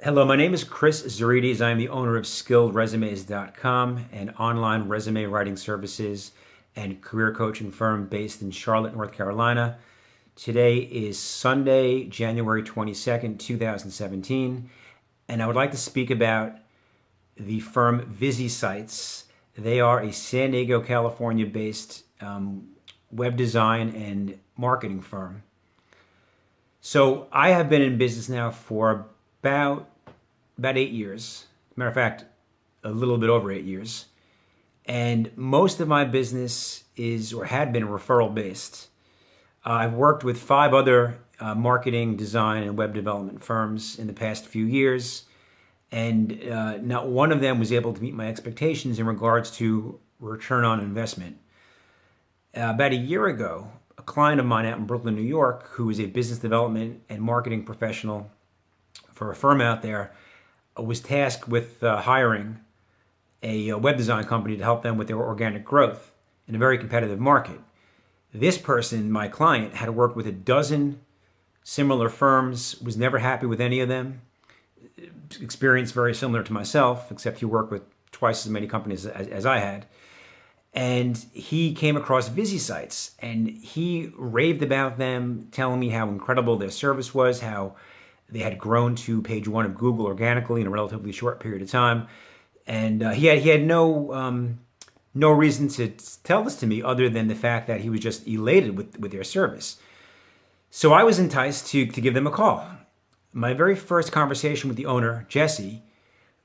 Hello, my name is Chris Zourides. I am the owner of SkilledResumes.com, an online resume writing services and career coaching firm based in Charlotte, North Carolina. Today is Sunday, January 22nd, 2017, and I would like to speak about the firm ViziSites. They are a San Diego, California-based web design and marketing firm. So I have been in business now for about 8 years. Matter of fact, a little bit over 8 years. And most of my business is or had been referral based. I've worked with 5 other marketing, design, and web development firms in the past few years. And not one of them was able to meet my expectations in regards to return on investment. About a year ago, a client of mine out in Brooklyn, New York, who is a business development and marketing professional for a firm out there, was tasked with hiring a web design company to help them with their organic growth in a very competitive market. This person, my client, had worked with a dozen similar firms, was never happy with any of them. Experience very similar to myself, except he worked with twice as many companies as I had. And he came across ViziSites, and he raved about them, telling me how incredible their service was, how they had grown to page 1 of Google organically in a relatively short period of time. And he had no reason to tell this to me other than the fact that he was just elated with their service. So I was enticed to give them a call. My very first conversation with the owner, Jesse,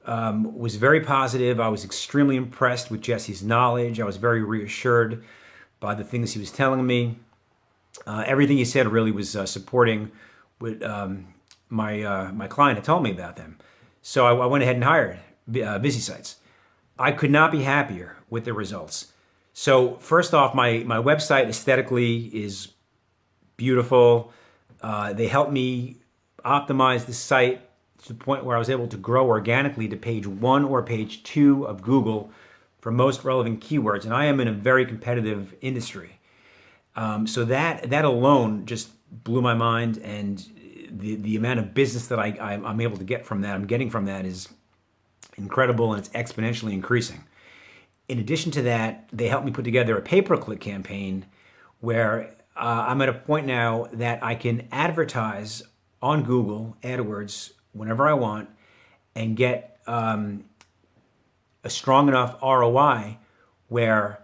was very positive. I was extremely impressed with Jesse's knowledge. I was very reassured by the things he was telling me. Everything he said really was supporting what my client had told me about them. So I went ahead and hired ViziSites. I could not be happier with the results. So first off, my website aesthetically is beautiful. They helped me optimize the site to the point where I was able to grow organically to page 1 or page 2 of Google for most relevant keywords. And I am in a very competitive industry. So that alone just blew my mind, and the amount of business that I'm able to get from that, I'm getting from that, is incredible, and it's exponentially increasing. In addition to that, they helped me put together a pay-per-click campaign where I'm at a point now that I can advertise on Google AdWords whenever I want and get a strong enough ROI where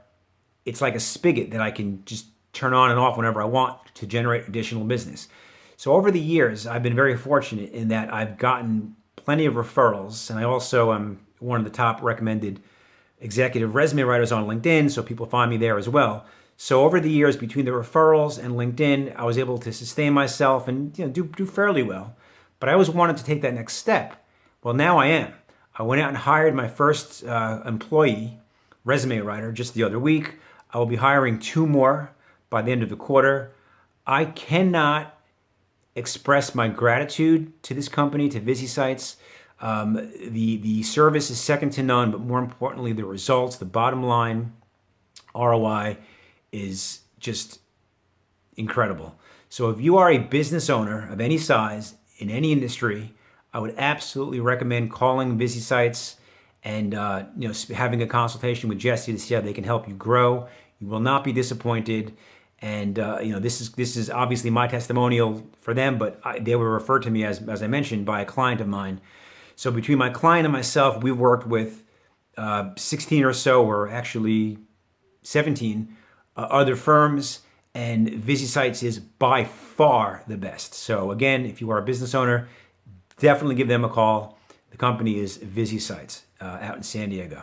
it's like a spigot that I can just turn on and off whenever I want to generate additional business. So over the years, I've been very fortunate in that I've gotten plenty of referrals, and I also am one of the top recommended executive resume writers on LinkedIn, so people find me there as well. So over the years, between the referrals and LinkedIn, I was able to sustain myself and do fairly well. But I always wanted to take that next step. Well, now I am. I went out and hired my first employee resume writer just the other week. I will be hiring 2 more by the end of the quarter. I cannot express my gratitude to this company, to ViziSites. The service is second to none, but more importantly, the results, the bottom line ROI is just incredible. So if you are a business owner of any size in any industry, I would absolutely recommend calling ViziSites and having a consultation with Jesse to see how they can help you grow. You will not be disappointed. And this is obviously my testimonial for them, but they were referred to me, as I mentioned, by a client of mine. So between my client and myself, we've worked with 16 or so, or actually 17 other firms, and ViziSites is by far the best. So again, if you are a business owner, definitely give them a call. The company is ViziSites out in San Diego.